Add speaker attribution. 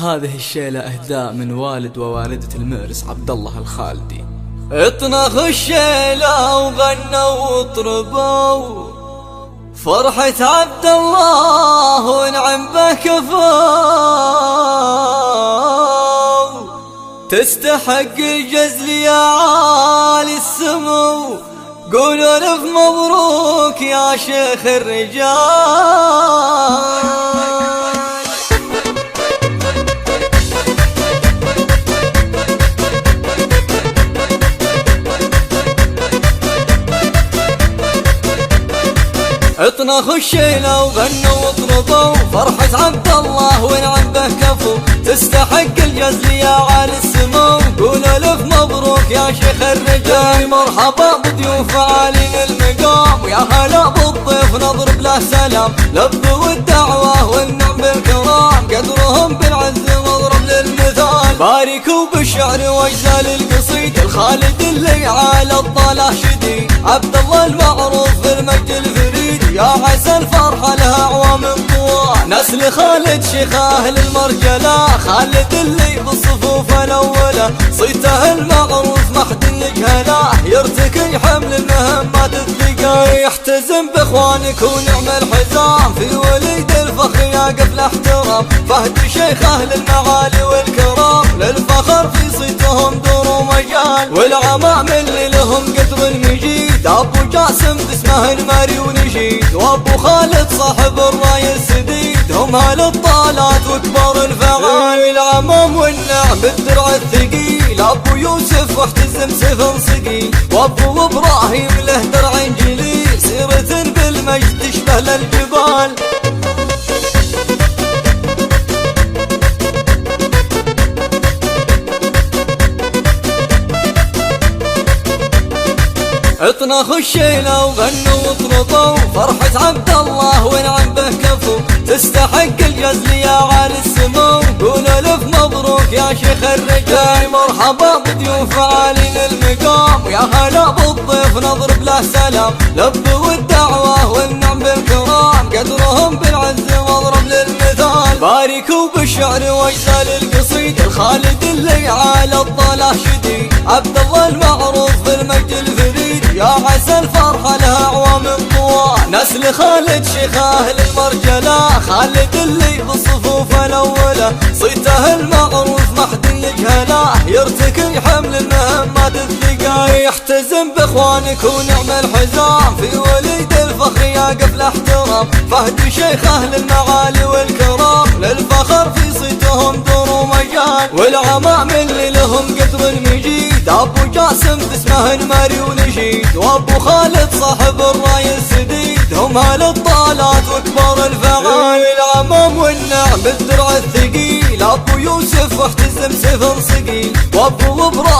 Speaker 1: هذه الشيلة اهداء من والد ووالدة المرس عبد الله الخالدي.
Speaker 2: اطنخ الشيلة وغنوا وطربوا فرحة عبد الله ونعم به كفوا، تستحق الجزل يا عالي السمو، قولوا الف مبروك يا شيخ الرجال. اطنخ الشيلة وغنوا وطربوا فرحة عبد الله ونعم به كفو، تستحق الجزل يا عالي السمو، قولوا الف مبروك يا شيخ الرجال. مرحبا بضيوف عالي المقام، ويا هلا بالضيف نضرب له سلام، لبوا الدعوة والنعم بالكرام، قدرهم بالعز مضرب للمثال. باركوا بالشعر واجزال القصيد الخالد اللي على الطاله شديد، عبد الله المعروف بالمجد الفريد، يا عسى الفرحة لها أعوام طوال. نسل خالد شيخ أهل المرجلة، خالد اللي بالصفوف الأولى، صيته المعروف ما حد يجهله، يرتكي حمل المهمات الثقال. يحتزم بإخوانك ونعم الحزام، في وليد الفخر يقف الاحترام، فهد شيخ أهل المعالي والكرام، للفخر في صيتهم دور ومجال. والعمام اللي لهم قدر المجيد، أبو جاسم اسمه الماري ونشيد، وابو خالد صاحب الراي السديد، هم اهل الطالات وكبار الفعال. العمام والنعم بالدرع الثقيل، ابو يوسف واحتزم سفن صقيل، وابو ابراهيم له درع جليل، سيرة بالمجد تشبه للجبال. اطنخ الشيلة وغنوا وطربوا فرحة عبد الله ونعم به كفو، تستحق الجزل يا عالي السمو، قولوا الف مبروك يا شيخ الرجال. مرحبا بضيوف عالي المقام، ويا هلا بالضيف نضرب له سلام، لبوا الدعوة والنعم بالكرام، قدرهم بالعز مضرب للمثال. باركوا بالشعر واجزال القصيد الخالد اللي على الطاله شديد، عبد الله المعروف بالمجد الفريد، يا عسى الفرحة لها أعوام طوال. نسل خالد شيخ أهل المرجلة، خالد اللي بالصفوف الأولى، صيته المعروف ما حد يجهله، يرتكي حمل المهمات الثقال. يحتزم بإخوانك ونعم الحزام، في وليد الفخر يقف الاحترام، فهد شيخ أهل المعالي والكرام، للفخر في صيتهم دور ومجال. والعمام اللي لهم قدر المجيد، أبو جاسم اسمه الماري ونشيد، وابو خالد صاحب الراي السديد، هم اهل الطالات وكبار الفعال. العمام والنعم بالدرع الثقيل، ابو يوسف واحتزم سفن صقيل، وابو ابراهيم